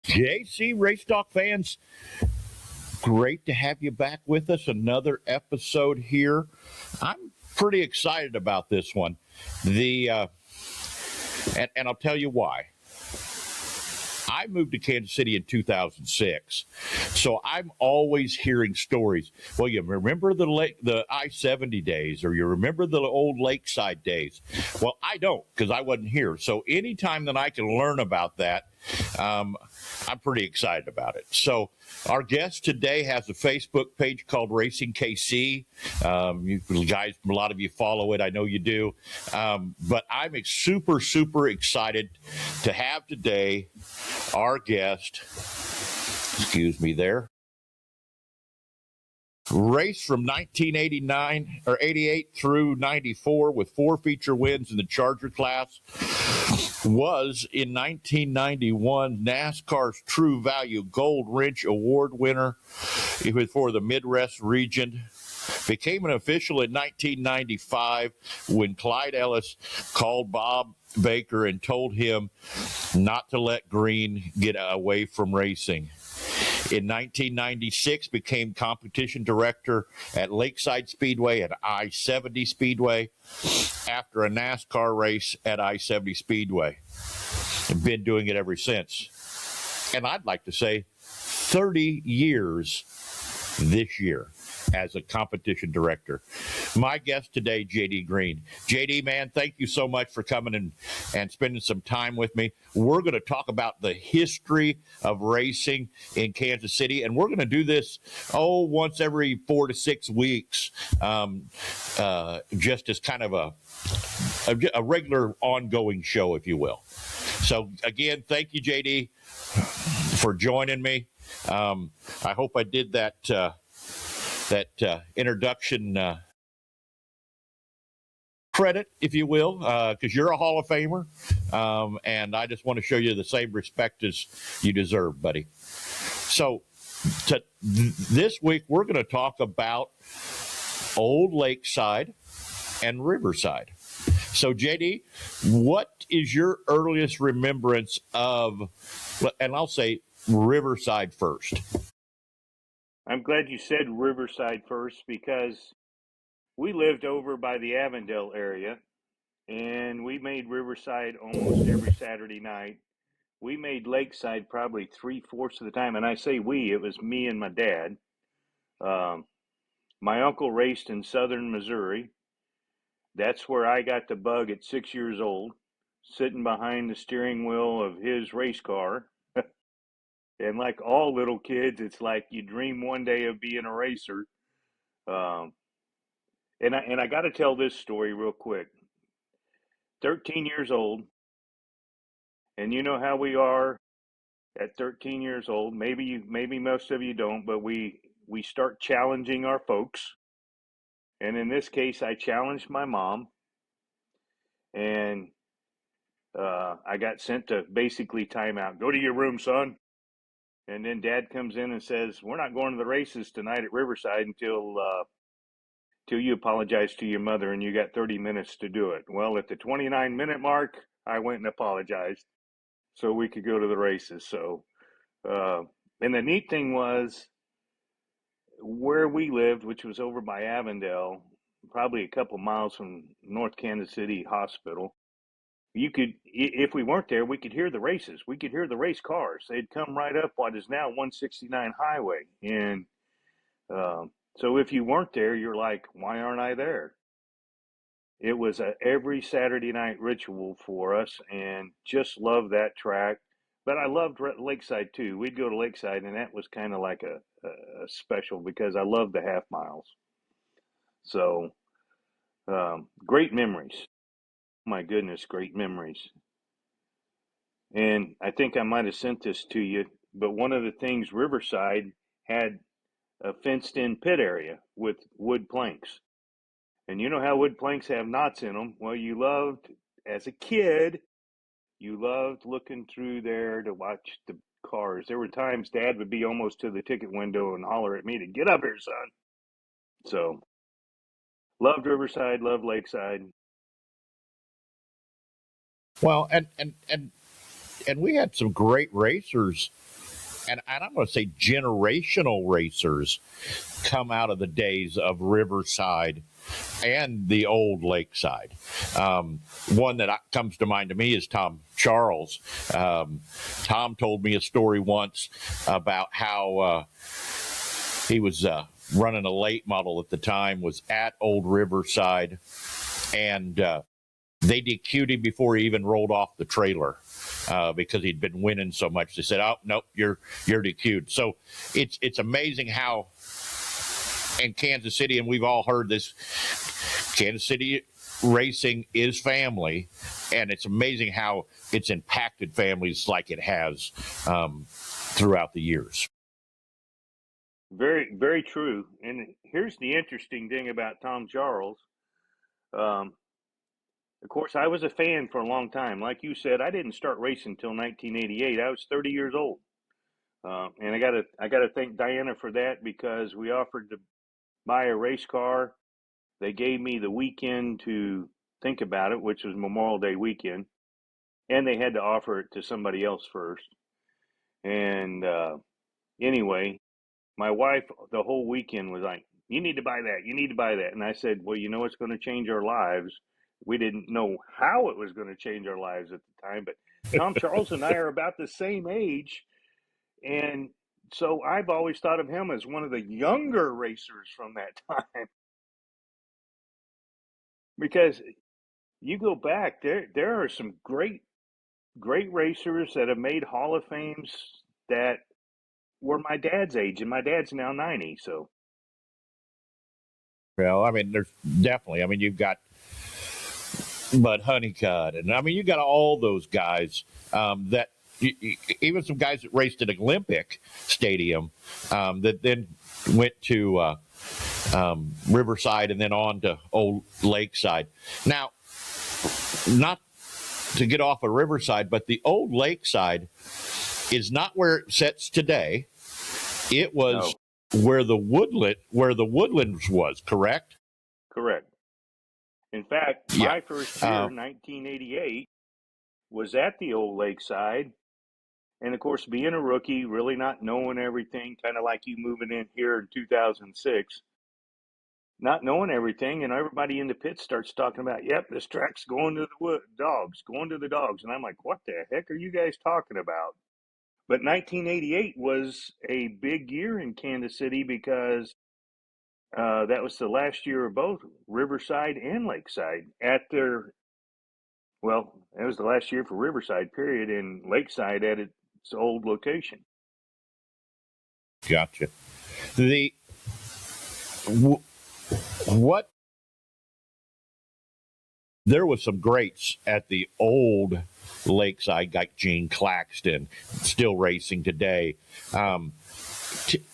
JC Race Talk fans, great to have you back with us. Another episode here. I'm pretty excited about this one. And I'll tell you why. I moved to Kansas City in 2006, so I'm always hearing stories. Well, you remember the I-70 days, or you remember the old Lakeside days. Well, I don't, because I wasn't here. So anytime that I can learn about that, I'm pretty excited about it. So our guest today has a Facebook page called Racing KC. You guys, a lot of you follow it. I know you do. But I'm super excited to have today our guest, excuse me there, raced from 1989 or 88 through 94 with 4 feature wins in the Charger class. Was in 1991 NASCAR's True Value Gold Wrench Award winner for the Midwest region. Became an official in 1995 when Clyde Ellis called Bob Baker and told him not to let Green get away from racing. In 1996, became competition director at Lakeside Speedway and I-70 Speedway after a NASCAR race at I-70 Speedway. And been doing it ever since. And I'd like to say 30 years this year as a competition director. My guest today, JD Green. JD, man, thank you so much for coming and spending some time with me. We're going to talk about the history of racing in Kansas City, and we're going to do this, once every 4 to 6 weeks, just as kind of a regular ongoing show, if you will. So, again, thank you, JD, for joining me. I hope I did that introduction credit, if you will, because you're a Hall of Famer, and I just want to show you the same respect as you deserve, buddy. So this week, we're going to talk about Old Lakeside and Riverside. So, JD, what is your earliest remembrance of, and I'll say Riverside first? I'm glad you said Riverside first because we lived over by the Avondale area and we made Riverside almost every Saturday night. We made Lakeside probably 3/4 of the time. And I say we, it was me and my dad. My uncle raced in southern Missouri. That's where I got the bug at 6 years old, sitting behind the steering wheel of his race car. And like all little kids, it's like you dream one day of being a racer. Um, and I got to tell this story real quick. 13 years old, and you know how we are at 13 years old. Maybe most of you don't, but we start challenging our folks. And in this case, I challenged my mom, and I got sent to basically timeout. Go to your room, son. And then Dad comes in and says, "We're not going to the races tonight at Riverside until you apologize to your mother, and you got 30 minutes to do it." Well, at the 29-minute mark, I went and apologized so we could go to the races. So, and the neat thing was where we lived, which was over by Avondale, probably a couple miles from North Kansas City Hospital. You could, if we weren't there, we could hear the races. We could hear the race cars. They'd come right up what is now 169 highway. And so if you weren't there, you're like, why aren't I there? It was a every Saturday night ritual for us, and just loved that track. But I loved Lakeside too. We'd go to Lakeside, and that was kind of like a special because I loved the half miles. So great memories. My goodness, great memories. And I think I might have sent this to you, but one of the things Riverside had a fenced in pit area with wood planks. And you know how wood planks have knots in them? Well, as a kid, you loved looking through there to watch the cars. There were times Dad would be almost to the ticket window and holler at me to get up here, son. So, loved Riverside, loved Lakeside. Well, and we had some great racers, and I'm going to say generational racers come out of the days of Riverside and the old Lakeside. One that comes to mind to me is Tom Charles. Tom told me a story once about how he was running a late model at the time, was at Old Riverside, and they DQ'd him before he even rolled off the trailer. Because he'd been winning so much, they said, "Oh nope, you're DQ'd." So it's amazing how in Kansas City, and we've all heard this, Kansas City racing is family, and it's amazing how it's impacted families like it has throughout the years. Very, very true. And here's the interesting thing about Tom Charles. Of course, I was a fan for a long time. Like you said, I didn't start racing until 1988. I was 30 years old, and I gotta thank Diana for that, because we offered to buy a race car. They gave me the weekend to think about it, which was Memorial Day weekend, and they had to offer it to somebody else first. And anyway, my wife the whole weekend was like, "You need to buy that. You need to buy that." And I said, "Well, you know, it's going to change our lives." We didn't know how it was going to change our lives at the time, but Tom Charles and I are about the same age. And so I've always thought of him as one of the younger racers from that time, because you go back, there are some great racers that have made Hall of Fames that were my dad's age, and my dad's now 90. So Well, I mean, there's definitely. I mean, you've got Bud Honeycutt, and I mean, you got all those guys that even some guys that raced at Olympic Stadium that then went to Riverside and then on to Old Lakeside. Now, not to get off of Riverside, but the Old Lakeside is not where it sits today. It was where the Woodlands was, correct? correct. In fact, Yeah. my first year, 1988, was at the old Lakeside. And of course, being a rookie, really not knowing everything, kind of like you moving in here in 2006, not knowing everything, and everybody in the pit starts talking about, "Yep, this track's going to the dogs, going to the dogs." And I'm like, "What the heck are you guys talking about?" But 1988 was a big year in Kansas City, because that was the last year of both Riverside and Lakeside at their, well, it was the last year for Riverside, period, and Lakeside at its old location. Gotcha. The what there was some greats at the old Lakeside, like Gene Claxton, still racing today.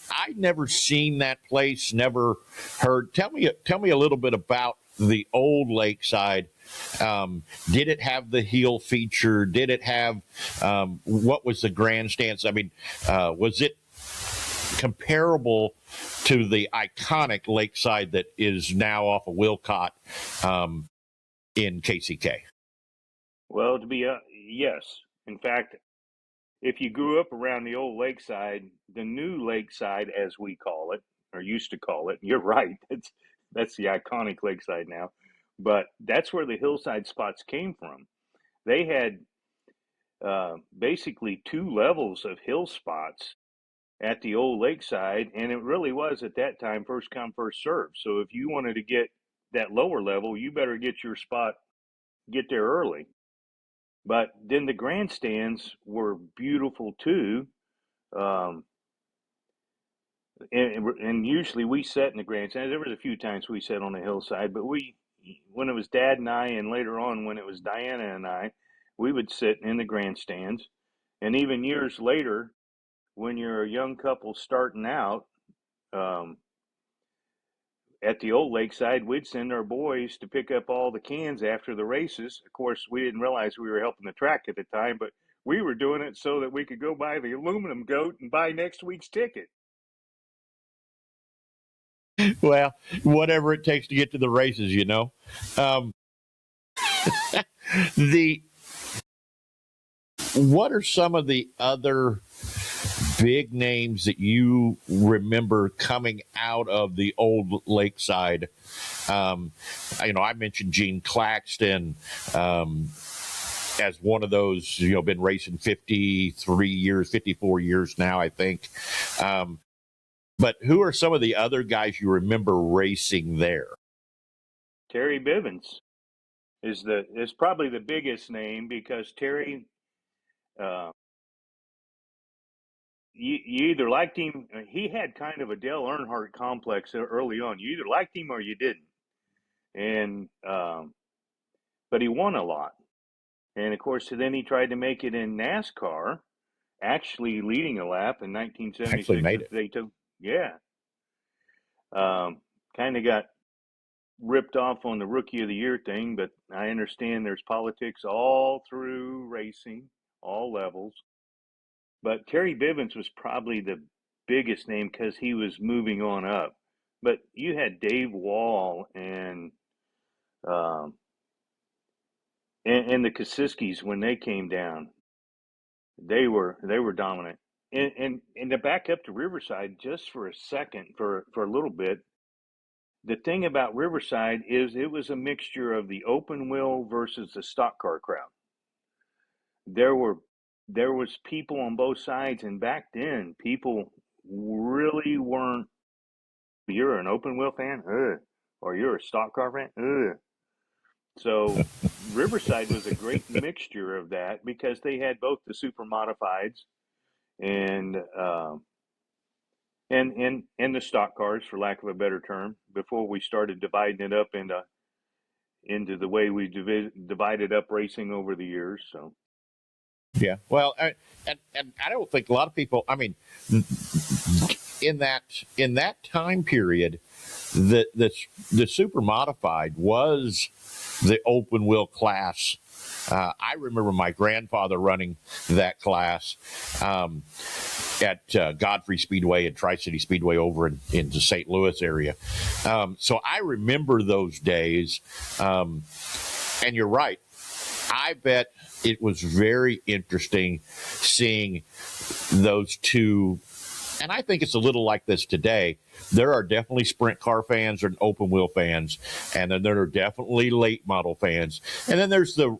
I never seen that place, never heard. Tell me a little bit about the old Lakeside. Did it have the heel feature? Did it have what was the grandstands? I mean, was it comparable to the iconic Lakeside that is now off of Wilcott in KCK? Well, yes. In fact, if you grew up around the old Lakeside, the new Lakeside, as we call it, or used to call it, you're right. That's the iconic Lakeside now, but that's where the hillside spots came from. They had basically two levels of hill spots at the old Lakeside, and it really was at that time first come first serve. So if you wanted to get that lower level, you better get your spot, get there early. But then the grandstands were beautiful too. Um, and usually we sat in the grandstands. There was a few times we sat on the hillside, but when it was Dad and I, and later on when it was Diana and I, we would sit in the grandstands. And even years later, when you're a young couple starting out, um, at the old Lakeside, we'd send our boys to pick up all the cans after the races. Of course, we didn't realize we were helping the track at the time, but we were doing it so that we could go buy the aluminum goat and buy next week's ticket. Well, whatever it takes to get to the races, you know. Um, the what are some of the other big names that you remember coming out of the old Lakeside? I mentioned Gene Claxton as one of those, been racing 53 years, 54 years now, I think. But who are some of the other guys you remember racing there? Terry Bivens is probably the biggest name, because Terry, uh, you either liked him. He had kind of a Dale Earnhardt complex early on. You either liked him or you didn't, and but he won a lot. And of course, then he tried to make it in NASCAR, actually leading a lap in Actually 1976 made at it. Daytona. Yeah, kind of got ripped off on the Rookie of the Year thing, but I understand there's politics all through racing, all levels. But Terry Bivens was probably the biggest name because he was moving on up. But you had Dave Wall um, and the Kosiskis when they came down. They were dominant. And to back up to Riverside just for a second, for a little bit, the thing about Riverside is it was a mixture of the open wheel versus the stock car crowd. There were there was people on both sides, and back then people really weren't. You're an open wheel fan, ugh, or you're a stock car fan, ugh. So Riverside was a great mixture of that because they had both the super modifieds and and the stock cars, for lack of a better term, before we started dividing it up into the way we divided up racing over the years. So Yeah. Well, and I don't think a lot of people. I mean, in that time period, the super modified was the open wheel class. I remember my grandfather running that class at Godfrey Speedway and Tri-City Speedway over in the St. Louis area. So I remember those days. And you're right. I bet it was very interesting seeing those two. And I think it's a little like this today. There are definitely sprint car fans and open wheel fans, and then there are definitely late model fans, and then there's the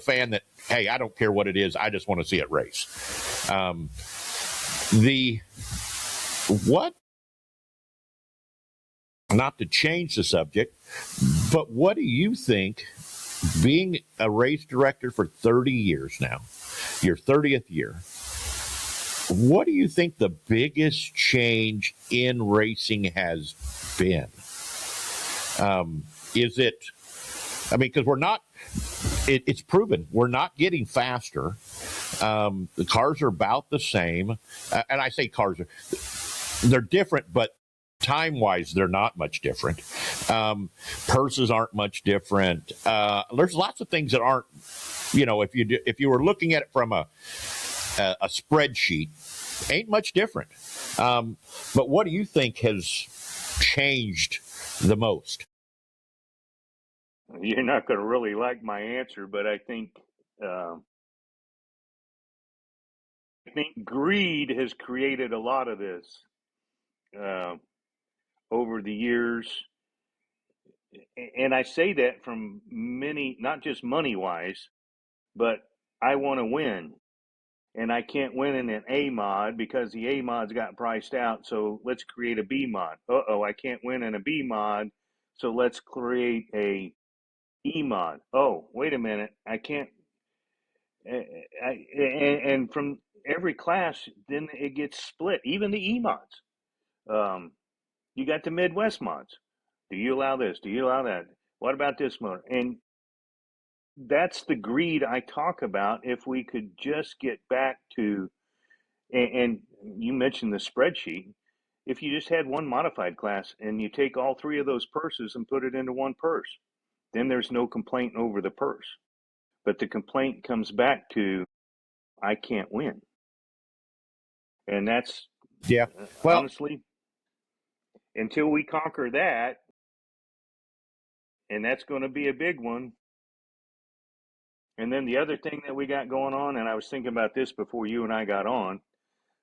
fan that, hey, I don't care what it is, I just want to see it race. The what? Not to change the subject, but what do you think? Being a race director for 30 years now, your 30th year, what do you think the biggest change in racing has been? Is it, because we're not, it's proven we're not getting faster. The cars are about the same. And I say cars they're different, but time-wise, they're not much different. Purses aren't much different. There's lots of things that aren't, if you were looking at it from a spreadsheet, ain't much different. But what do you think has changed the most? you're not going to really like my answer, but I think greed has created a lot of this uh, over the years. And I say that from many, not just money wise, but I want to win. And I can't win in an A mod because the A mod's got priced out. So let's create a B mod. I can't win in a B mod. So let's create a E mod. Oh, wait a minute. I can't. And from every class, then it gets split. Even the E mods. Um, you got the Midwest mods. Do you allow this? Do you allow that? What about this mod? And that's the greed I talk about. If we could just get back to, and you mentioned the spreadsheet, if you just had one modified class and you take all three of those purses and put it into one purse, then there's no complaint over the purse. But the complaint comes back to, I can't win. And that's Yeah. Well, honestly, until we conquer that, and that's going to be a big one, And then the other thing that we got going on, and I was thinking about this before you and I got on,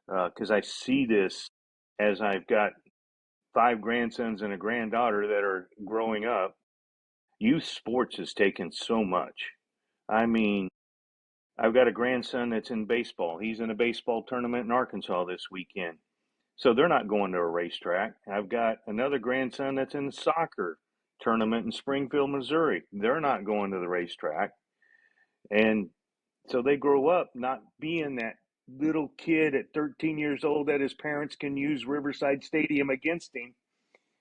because I see this as I've got 5 grandsons and a granddaughter that are growing up. Youth sports has taken so much. I mean, I've got a grandson that's in baseball. He's in a baseball tournament in Arkansas this weekend. So they're not going to a racetrack. I've got another grandson that's in the soccer tournament in Springfield, Missouri. They're not going to the racetrack. And so they grow up not being that little kid at 13 years old that his parents can use Riverside Stadium against him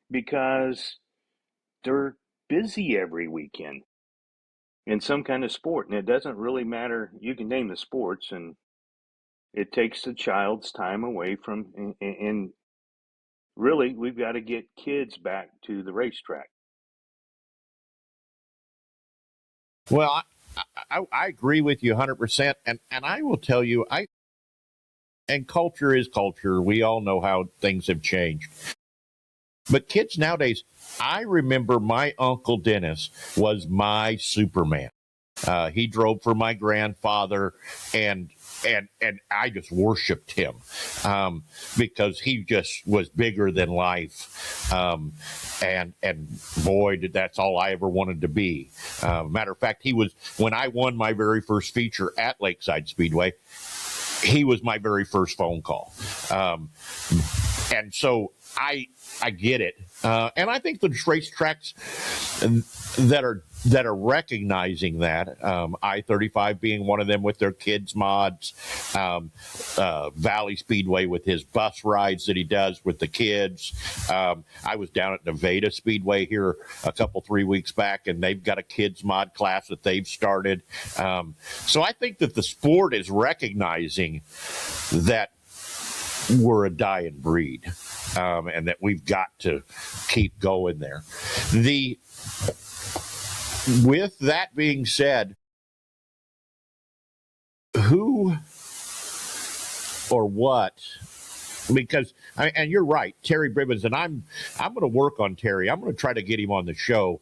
because they're busy every weekend in some kind of sport. And it doesn't really matter. You can name the sports, and it takes the child's time away from, and really, we've got to get kids back to the racetrack. Well, I agree with you 100%. And I will tell you, and culture is culture. We all know how things have changed. But kids nowadays, I remember my Uncle Dennis was my Superman. He drove for my grandfather, and I just worshipped him because he just was bigger than life. And boy, that's all I ever wanted to be. Matter of fact, he was, when I won my very first feature at Lakeside Speedway, he was my very first phone call. And so I get it. And I think the racetracks that are recognizing that, I-35 being one of them with their kids mods, Valley Speedway with his bus rides that he does with the kids. I was down at Nevada Speedway here a couple, 3 weeks back, and they've got a kids mod class that they've started. So I think that the sport is recognizing that we're a dying breed, and that we've got to keep going there. With that being said, who or what? Because and you're right, Terry Bribbins, and I'm going to work on Terry. I'm going to try to get him on the show,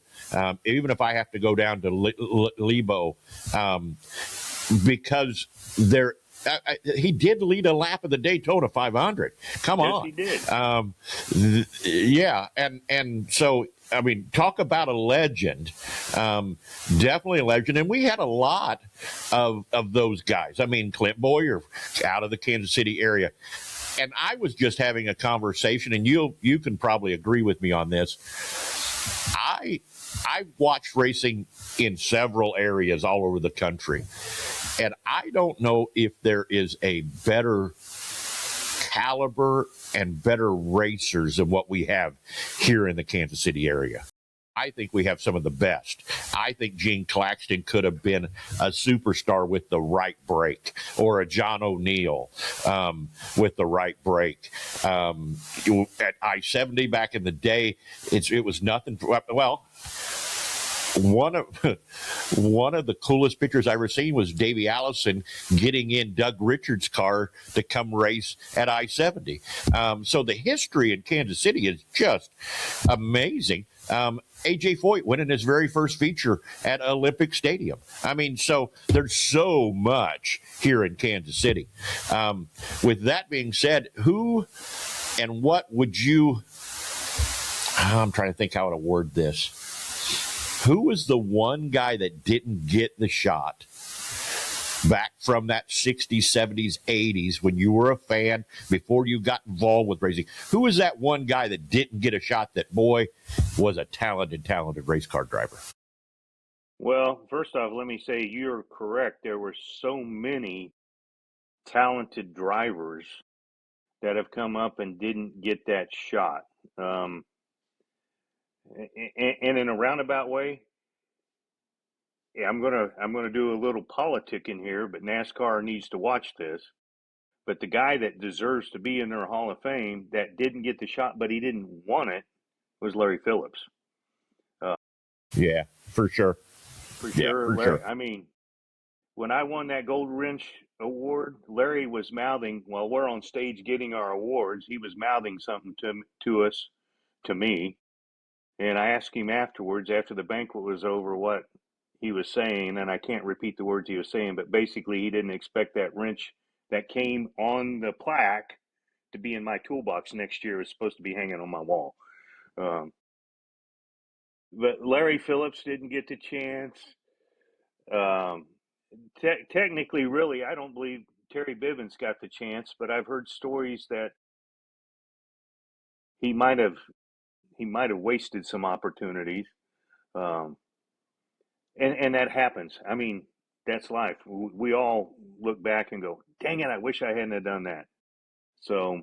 even if I have to go down to Lebo, because there. He did lead a lap of the Daytona 500. Come on. Yes, he did. Yeah, and so I mean, talk about a legend. Definitely a legend, and we had a lot of those guys. I mean, Clint Boyer out of the Kansas City area, and I was just having a conversation, and you can probably agree with me on this. I watched racing in several areas all over the country. And I don't know if there is a better caliber and better racers than what we have here in the Kansas City area. I think we have some of the best. I think Gene Claxton could have been a superstar with the right brake, or a John O'Neill with the right brake. At I-70 back in the day, it was nothing. Well, one of the coolest pictures I ever seen was Davey Allison getting in Doug Richards' car to come race at I-70. So the history in Kansas City is just amazing. A.J. Foyt winning his very first feature at Olympic Stadium. I mean, so there's so much here in Kansas City. With that being said, who and what would you... I'm trying to think how to word this. Who was the one guy that didn't get the shot back from that 60s, 70s, 80s when you were a fan, before you got involved with racing? Who was that one guy that didn't get a shot that, boy, was a talented race car driver? Well, first off, let me say you're correct. There were so many talented drivers that have come up and didn't get that shot. And in a roundabout way, yeah, I'm gonna do a little politicking here, but NASCAR needs to watch this. But the guy that deserves to be in their Hall of Fame that didn't get the shot, but he didn't want it, was Larry Phillips. Yeah, for sure. For sure, Larry. I mean, when I won that Gold Wrench award, Larry was mouthing while we're on stage getting our awards. He was mouthing something to us, to me, and I asked him afterwards, after the banquet was over, what he was saying, and I can't repeat the words he was saying, but basically he didn't expect that wrench that came on the plaque to be in my toolbox next year. It was supposed to be hanging on my wall. But Larry Phillips didn't get the chance. Um, Technically, really, I don't believe Terry Bivens got the chance, but I've heard stories that he might have wasted some opportunities. Um, and that happens. I mean, that's life. We all look back and go, "Dang it, I wish I hadn't have done that." So,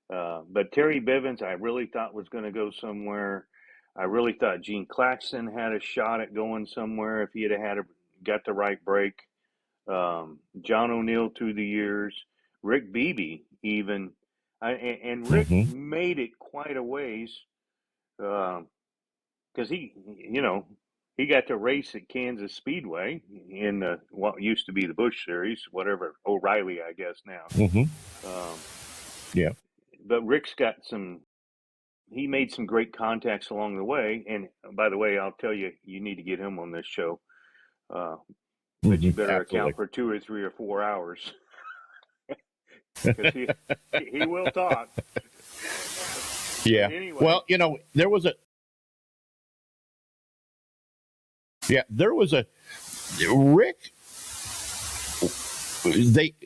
but Terry Bivens, I really thought was going to go somewhere. I really thought Gene Claxton had a shot at going somewhere if he had got the right break. John O'Neill through the years, Rick Beebe even, and Rick Mm-hmm. made it quite a ways because he got to race at Kansas Speedway in what used to be the Busch Series, whatever, O'Reilly, I guess now. Mm-hmm. Um, Yeah. but Rick's got he made some great contacts along the way. And by the way, I'll tell you, you need to get him on this show. But you better account Absolutely. for 2 or 3 or 4 hours because he will talk. Yeah. But anyway, Well, there was a Rick.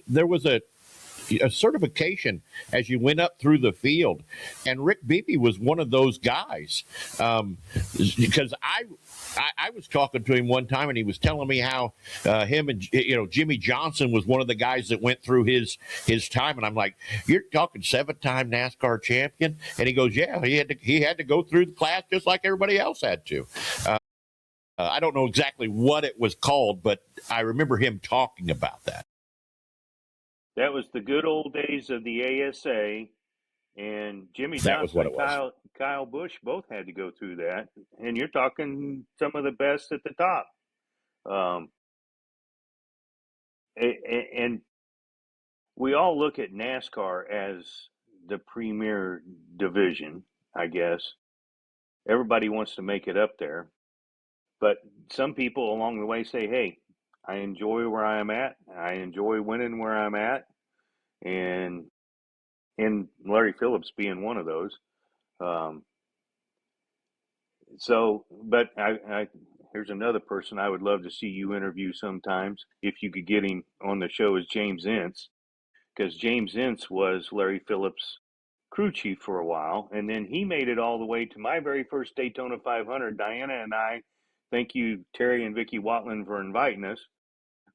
There was a certification as you went up through the field, and Rick Beebe was one of those guys. Because I was talking to him one time, and he was telling me how him and Jimmy Johnson was one of the guys that went through his time, and I'm like, "You're talking 7-time NASCAR champion?" And he goes, "Yeah, he had to go through the class just like everybody else had to." I don't know exactly what it was called, but I remember him talking about that. that was the good old days of the ASA, and Jimmy That was Johnson what and it was. Kyle Busch both had to go through that. And you're talking some of the best at the top. Um, and we all look at NASCAR as the premier division, I guess. Everybody wants to make it up there. But some people along the way say, hey, I enjoy where I am at. I enjoy winning where I'm at. And Larry Phillips being one of those. But here's another person I would love to see you interview sometimes if you could get him on the show is James Ince, because James Ince was Larry Phillips' crew chief for a while, and then he made it all the way to my very first Daytona 500. Diana and I, thank you, Terry and Vicky Watland, for inviting us.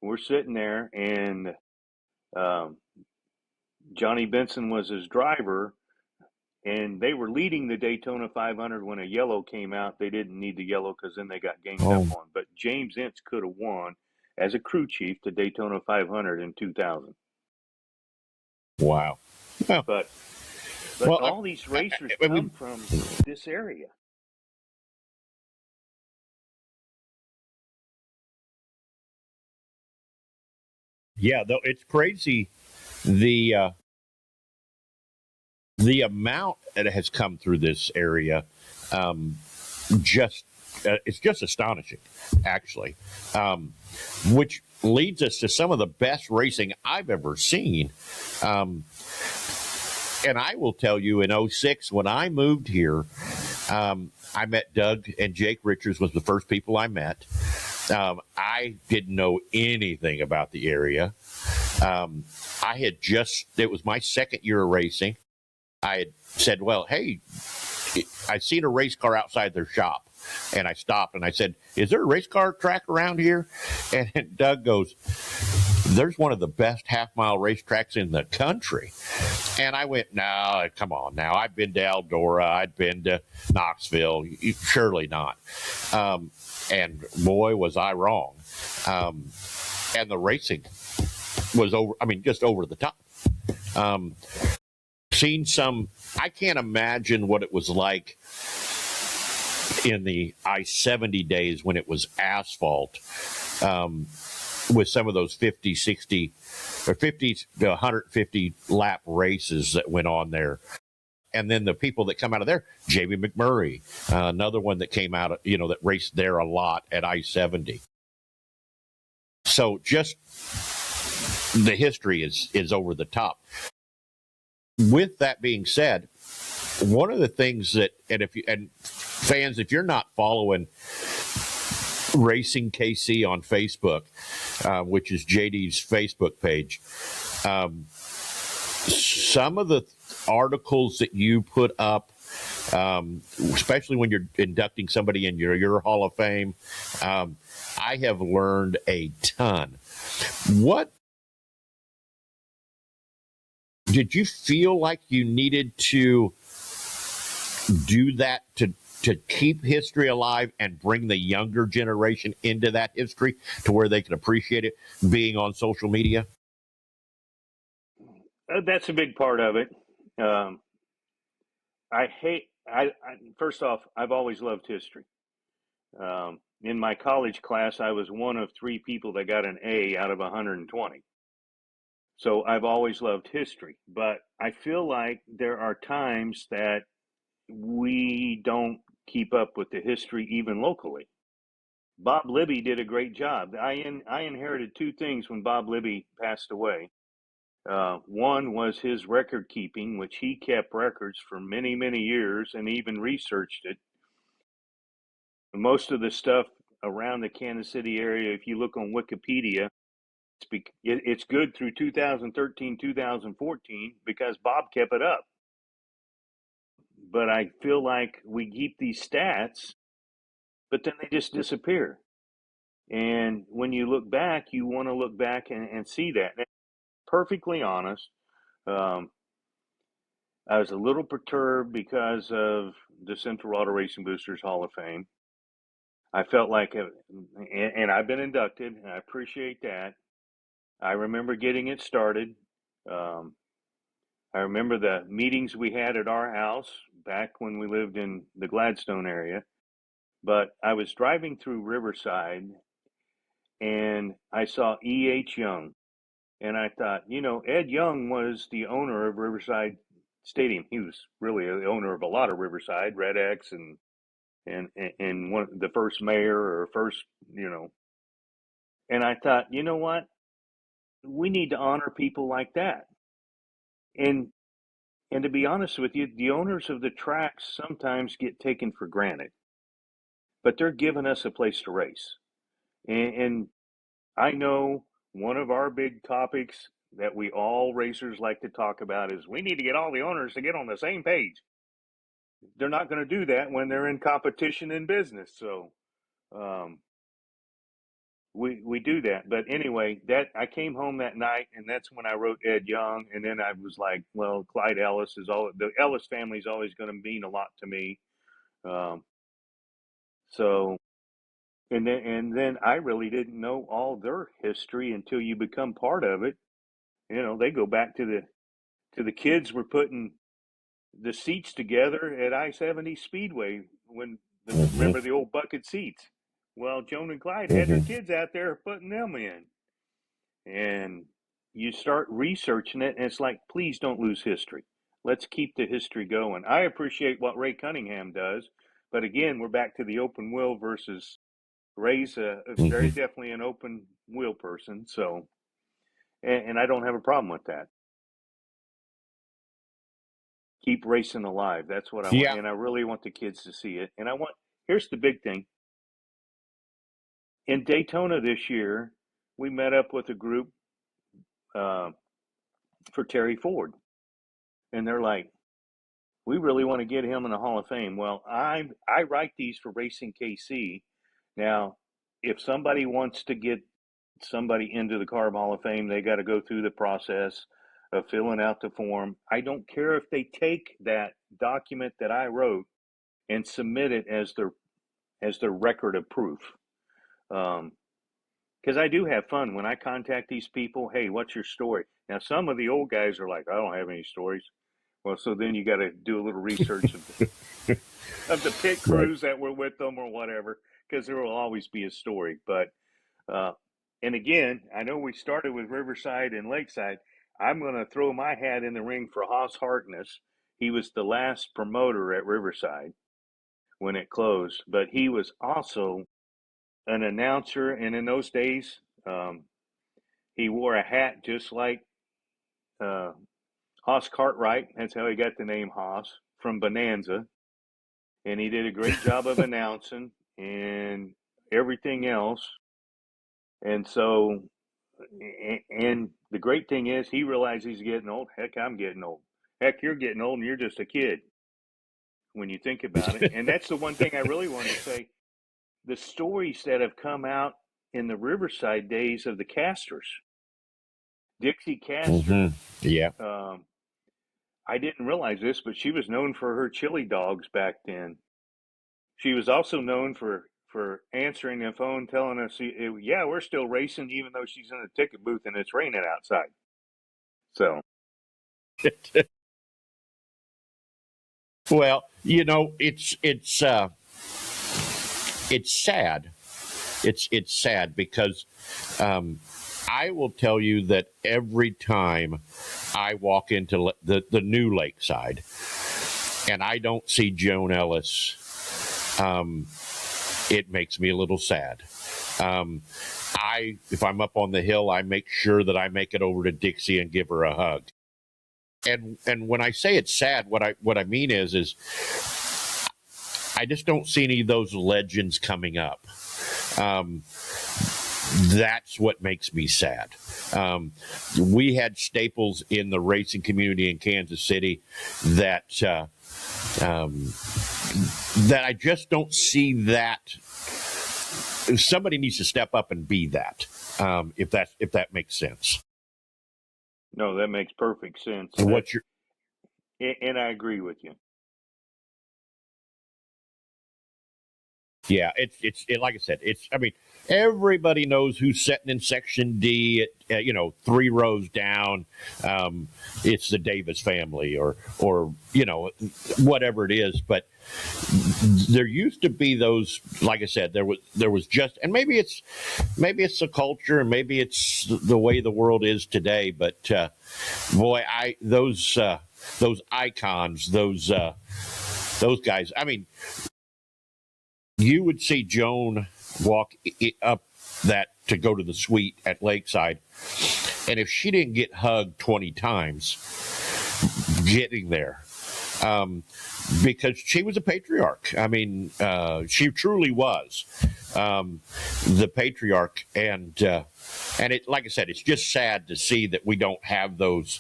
We're sitting there, and um, Johnny Benson was his driver, and they were leading the Daytona 500 when a yellow came out. They didn't need the yellow because then they got ganged up Oh, on. But James Ince could have won as a crew chief the Daytona 500 in 2000. wow. Well, But well, all these racers I come mean, from this area. yeah, though it's crazy the the amount that has come through this area. Um, just it's just astonishing, actually. Which leads us to some of the best racing I've ever seen. Um, and I will tell you, in '06, when I moved here, I met Doug and Jake Richards was the first people I met. I didn't know anything about the area. It was my second year of racing. I had said, well, hey, I seen a race car outside their shop. And I stopped and I said, is there a race car track around here? And Doug goes, there's one of the best half-mile racetracks in the country. And I went, no, come on now. I've been to Eldora. I've been to Knoxville. Surely not. And boy, was I wrong. And the racing was just over the top. Seen some, I can't imagine what it was like in the I-70 days when it was asphalt, with some of those 50, 60, or 50 to 150 lap races that went on there. And then the people that come out of there, Jamie McMurray, another one that came out, that raced there a lot at I-70. So just the history is over the top. With that being said, one of the things that, and fans, if you're not following Racing KC on Facebook, which is JD's Facebook page, some of the articles that you put up, especially when you're inducting somebody in your Hall of Fame, I have learned a ton. What did you feel like you needed to do that to keep history alive and bring the younger generation into that history to where they can appreciate it being on social media? That's a big part of it. First off, I've always loved history. In my college class, I was one of 3 people that got an A out of 120. So I've always loved history, but I feel like there are times that we don't keep up with the history even locally. Bob Libby did a great job. I inherited 2 things when Bob Libby passed away. One was his record keeping, which he kept records for many, many years and even researched it. Most of the stuff around the Kansas City area, if you look on Wikipedia, it's good through 2013, 2014 because Bob kept it up. But I feel like we keep these stats, but then they just disappear. And when you look back, you want to look back and see that. And perfectly honest, I was a little perturbed because of the Central Auto Racing Boosters Hall of Fame. I felt like, and I've been inducted, and I appreciate that. I remember getting it started. I remember the meetings we had at our house back when we lived in the Gladstone area. But I was driving through Riverside and I saw E.H. Young. And I thought, Ed Young was the owner of Riverside Stadium. He was really the owner of a lot of Riverside, Red X, and one the first mayor or first, And I thought, you know what? We need to honor people like that. And and to be honest with you, the owners of the tracks sometimes get taken for granted, but they're giving us a place to race. And I know one of our big topics that we all racers like to talk about is we need to get all the owners to get on the same page. They're not going to do that when they're in competition in business. So um, we do that. But anyway, that I came home that night, and that's when I wrote Ed Young. And then I was like, well, Clyde Ellis the Ellis family is always going to mean a lot to me. Um, so and then I really didn't know all their history until you become part of it. They go back to the kids were putting the seats together at I-70 Speedway when remember the old bucket seats. Well, Joan and Clyde had their kids out there putting them in, and you start researching it, and it's like, please don't lose history. Let's keep the history going. I appreciate what Ray Cunningham does, but again, we're back to the open wheel versus Ray's very definitely an open wheel person. So, and I don't have a problem with that. Keep racing alive. That's what I want. Yeah. And I really want the kids to see it. And here's the big thing. In Daytona this year, we met up with a group uh, for Terry Ford. And they're like, we really want to get him in the Hall of Fame. Well, I write these for Racing KC. Now, if somebody wants to get somebody into the Carb Hall of Fame, they got to go through the process of filling out the form. I don't care if they take that document that I wrote and submit it as their record of proof. Because I do have fun when I contact these people. Hey, what's your story? Now, some of the old guys are like, I don't have any stories. Well, so then you got to do a little research of the pit crews that were with them or whatever, because there will always be a story. But and again, I know we started with Riverside and Lakeside. I'm going to throw my hat in the ring for Haas Harkness. He was the last promoter at Riverside when it closed, but he was also an announcer. And in those days, he wore a hat just like uh, Hoss Cartwright. That's how he got the name Hoss from Bonanza. And he did a great job of announcing and everything else. And so, and the great thing is, he realized he's getting old. Heck, I'm getting old. Heck, you're getting old and you're just a kid when you think about it. And that's the one thing I really wanted to say. The stories that have come out in the Riverside days of the casters, Dixie Castor, Yeah. I didn't realize this, but she was known for her chili dogs back then. She was also known for answering the phone, telling us, "Yeah, we're still racing," even though she's in a ticket booth and it's raining outside. So, Well, it's sad. It's sad because I will tell you that every time I walk into the new Lakeside and I don't see Joan Ellis, it makes me a little sad. If I'm up on the hill, I make sure that I make it over to Dixie and give her a hug. And when I say it's sad, what I mean is I just don't see any of those legends coming up. That's what makes me sad. We had staples in the racing community in Kansas City that that I just don't see that. Somebody needs to step up and be that, if that makes sense. no, that makes perfect sense. And what's your And I agree with you. Yeah, it's like I said, I mean, everybody knows who's sitting in section D at 3 rows down. It's the Davis family or whatever it is. But there used to be those, like I said, there was just, and maybe it's the culture and maybe it's the way the world is today. But boy, those icons, those guys. I mean, you would see Joan walk up that to go to the suite at Lakeside, and if she didn't get hugged 20 times getting there, because she was a patriarch. I mean, she truly was the patriarch, and it, like I said, it's just sad to see that we don't have that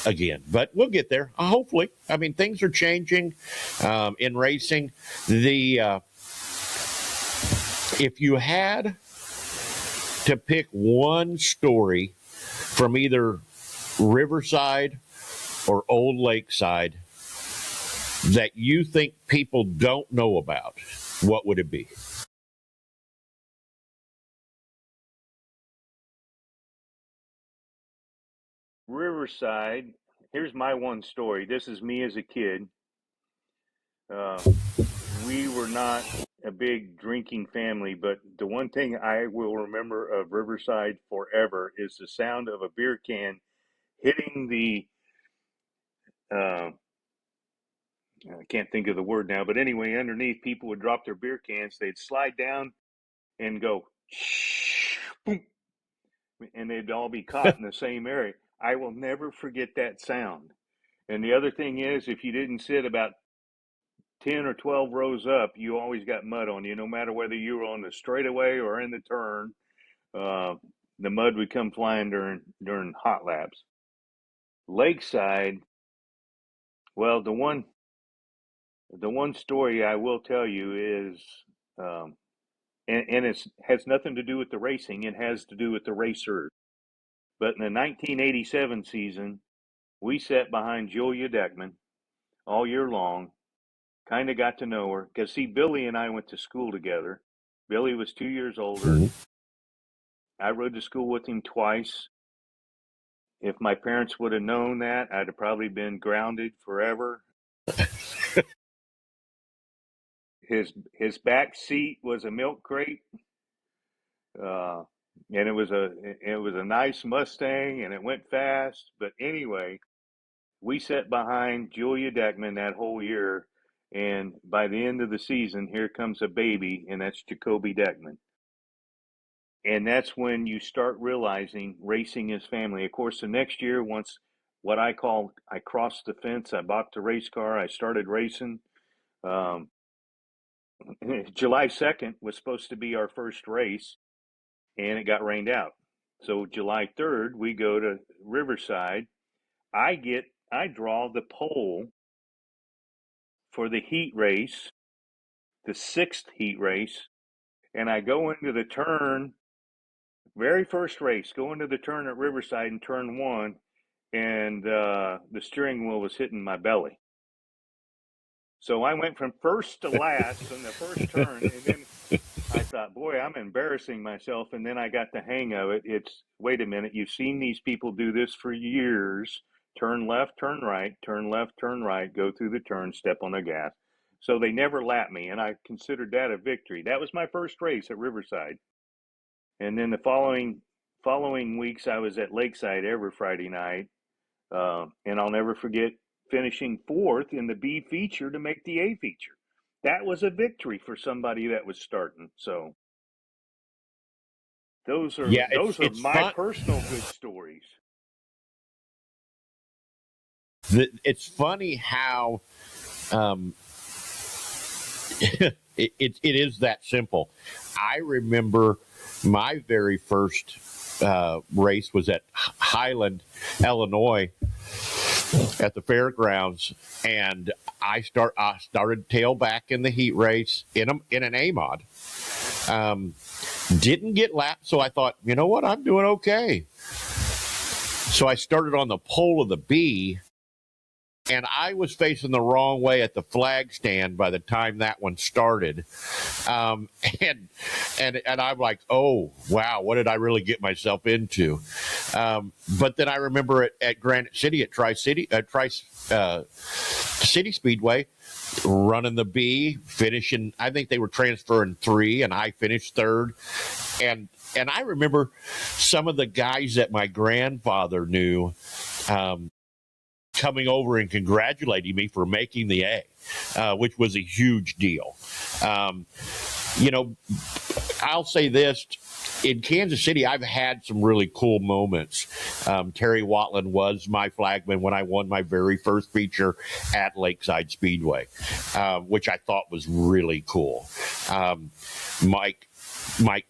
again, but we'll get there. Hopefully. I mean, things are changing in racing. If you had to pick one story from either Riverside or Old Lakeside that you think people don't know about, what would it be? Riverside, here's my one story. This is me as a kid. We were not a big drinking family, but the one thing I will remember of Riverside forever is the sound of a beer can hitting the, I can't think of the word now, but anyway, underneath, people would drop their beer cans. They'd slide down and go, shh, boom, and they'd all be caught in the same area. I will never forget that sound. And the other thing is, if you didn't sit about 10 or 12 rows up, you always got mud on you, no matter whether you were on the straightaway or in the turn. Uh, the mud would come flying during hot laps. Lakeside, well, the one story I will tell you is, um, and it has nothing to do with the racing, it has to do with the racers. But in the 1987 season, we sat behind Julia Deckman all year long, kind of got to know her. Because, see, Billy and I went to school together. Billy was 2 years older. Mm-hmm. I rode to school with him twice. If my parents would have known that, I'd have probably been grounded forever. His back seat was a milk crate. Uh, and it was a nice Mustang, and it went fast. But anyway, we sat behind Julia Deckman that whole year, and by the end of the season, here comes a baby, and that's Jacoby Deckman. And that's when you start realizing racing is family. Of course, the next year, once what I crossed the fence, I bought the race car, I started racing. Um, July 2nd was supposed to be our first race, and it got rained out. So July 3rd, we go to Riverside. I draw the pole for the heat race, the sixth heat race, and I go into the turn, very first race, go into the turn at Riverside in turn one, and the steering wheel was hitting my belly. So I went from first to last on the first turn, and then I thought, boy, I'm embarrassing myself. And then I got the hang of it. It's, wait a minute, you've seen these people do this for years. Turn left, turn right, turn left, turn right, go through the turn, step on the gas. So they never lapped me, and I considered that a victory. That was my first race at Riverside. And then the following weeks, I was at Lakeside every Friday night. And I'll never forget finishing fourth in the B feature to make the A feature. That was a victory for somebody that was starting. So those are Yeah, those are it's my fun. personal good stories. It's funny how um, it is that simple. I remember my very first race was at Highland, Illinois, at the fairgrounds, and I started tailback in the heat race in an A mod. Um, didn't get lapped, so I thought, you know what, I'm doing okay. So I started on the pole of the B, and I was facing the wrong way at the flag stand by the time that one started. Um, and and I'm like, oh wow, what did I really get myself into? But then I remember at Granite City at Tri City City Speedway, running the B, finishing. I think they were transferring 3, and I finished 3rd. And I remember some of the guys that my grandfather knew. Coming over and congratulating me for making the A, which was a huge deal. Um, you know, I'll say this. In Kansas City, I've had some really cool moments. Terry Watland was my flagman when I won my very first feature at Lakeside Speedway, which I thought was really cool. Um, Mike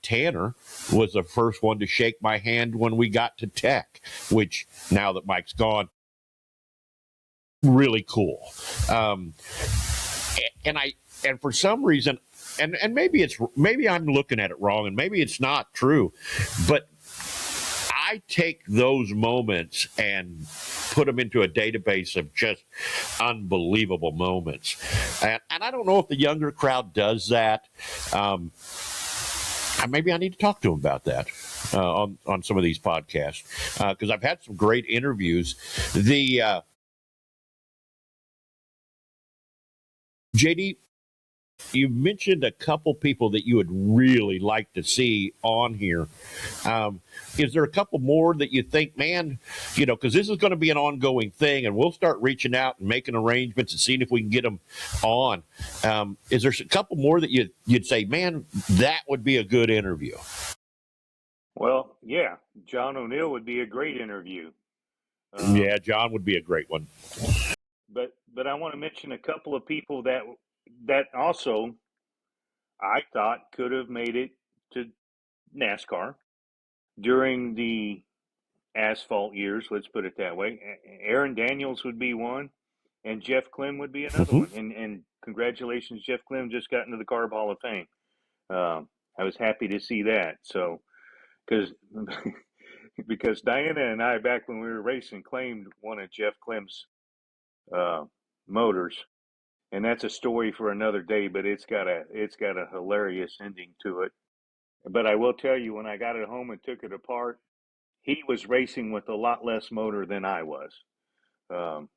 Tanner was the first one to shake my hand when we got to Tech, which now that Mike's gone, really cool. Um, and for some reason, and maybe I'm looking at it wrong, and maybe it's not true, but I take those moments and put them into a database of just unbelievable moments. And I don't know if the younger crowd does that. Maybe I need to talk to them about that on some of these podcasts, because I've had some great interviews. The JD, you mentioned a couple people that you would really like to see on here. Is there a couple more that you think, man, because this is going to be an ongoing thing, and we'll start reaching out and making arrangements and seeing if we can get them on? Is there a couple more that you'd say, man, that would be a good interview? Well, yeah, John O'Neill would be a great interview. Yeah, John would be a great one. But I want to mention a couple of people that also I thought could have made it to NASCAR during the asphalt years, let's put it that way. Aaron Daniels would be one, and Jeff Clem would be another Mm-hmm. one. And congratulations, Jeff Clem just got into the Carb Hall of Fame. I was happy to see that. So, because because Diana and I, back when we were racing, claimed one of Jeff Clem's uh, motors, and that's a story for another day. But it's got a hilarious ending to it. But I will tell you, when I got it home and took it apart, he was racing with a lot less motor than I was. Um,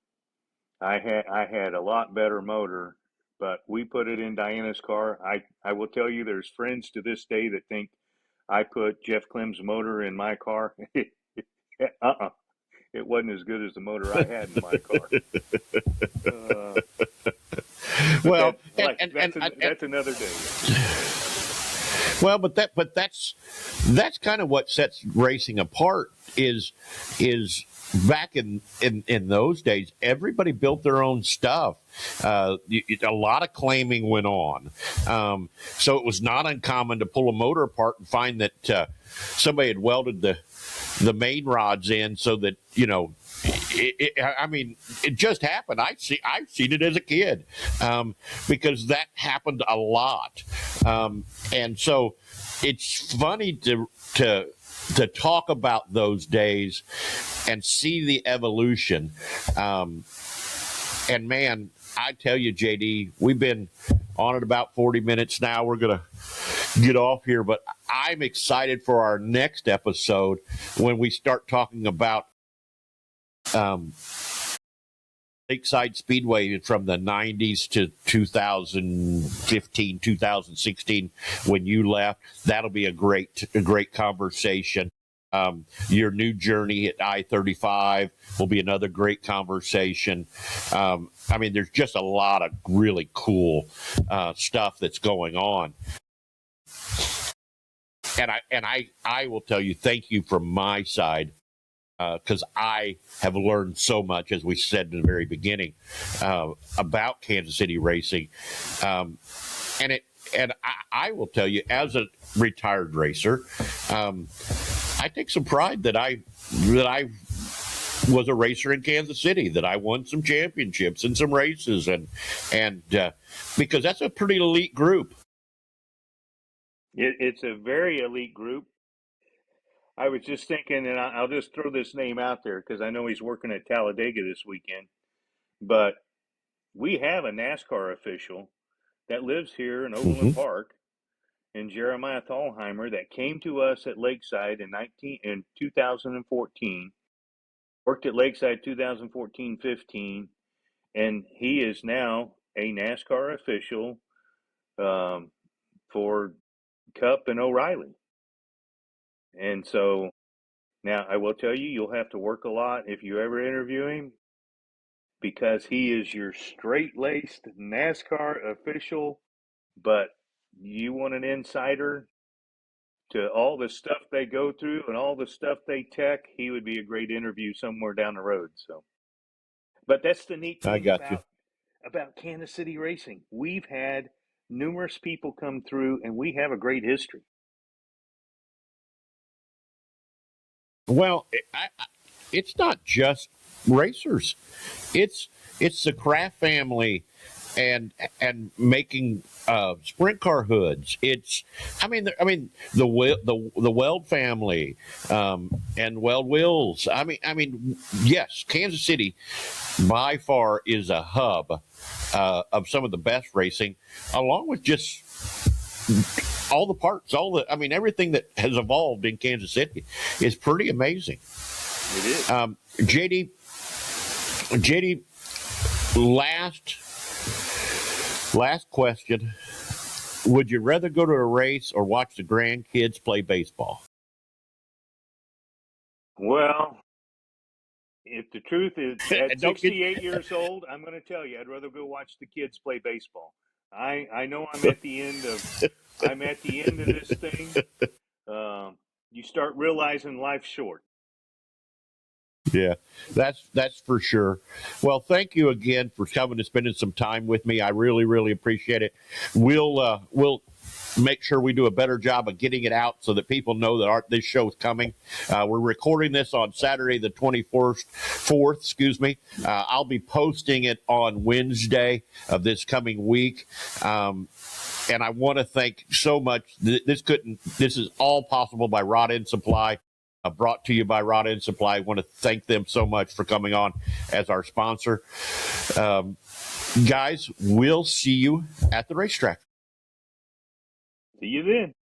I had a lot better motor, but we put it in Diana's car. I will tell you, there's friends to this day that think I put Jeff Clem's motor in my car. Uh-uh. It wasn't as good as the motor I had in my car. But Well, that's another day. well, but that's kind of what sets racing apart is back in those days, everybody built their own stuff. A lot of claiming went on. So it was not uncommon to pull a motor apart and find that somebody had welded the main rods in so that, it just happened. I've seen it as a kid, because that happened a lot. And so it's funny to talk about those days and see the evolution. And man, I tell you, JD, we've been on it about 40 minutes now. We're going to get off here, but I'm excited for our next episode when we start talking about Lakeside Speedway from the 90s to 2015, 2016, when you left. That'll be a great conversation. Your new journey at I-35 will be another great conversation. There's just a lot of really cool stuff that's going on. And I will tell you, thank you from my side, because I have learned so much, as we said in the very beginning, about Kansas City racing. And I will tell you, as a retired racer, I take some pride that I was a racer in Kansas City, that I won some championships and some races, and because that's a pretty elite group. It's a very elite group. I was just thinking, and I'll just throw this name out there because I know he's working at Talladega this weekend, but we have a NASCAR official that lives here in Overland Park, and Jeremiah Thalheimer, that came to us at Lakeside in 2014, worked at Lakeside 2014-15, and he is now a NASCAR official for Cup and O'Reilly. And so now I will tell you, you'll have to work a lot if you ever interview him, because he is your straight-laced NASCAR official, but you want an insider to all the stuff they go through and all the stuff they tech, he would be a great interview somewhere down the road. So, but that's the neat thing about Kansas City racing. We've had numerous people come through, and we have a great history. Well, it's not just racers; it's the Kraft family, and making sprint car hoods. It's the Weld family, and Weld Wills. Yes, Kansas City by far is a hub of some of the best racing, along with just all the parts, everything that has evolved in Kansas City is pretty amazing. It is. JD, last question. Would you rather go to a race or watch the grandkids play baseball? Well, if the truth is, at 68 years old, I'm going to tell you, I'd rather go watch the kids play baseball. I know I'm at the end of this thing. You start realizing life's short. Yeah, that's for sure. Well, thank you again for coming and spending some time with me. I really, really appreciate it. We'll make sure we do a better job of getting it out so that people know that this show is coming. We're recording this on Saturday, the 4th. I'll be posting it on Wednesday of this coming week. And I want to thank so much. This is all possible by Rod End Supply. Brought to you by Rod End Supply. I want to thank them so much for coming on as our sponsor. Guys, we'll see you at the racetrack. See you then.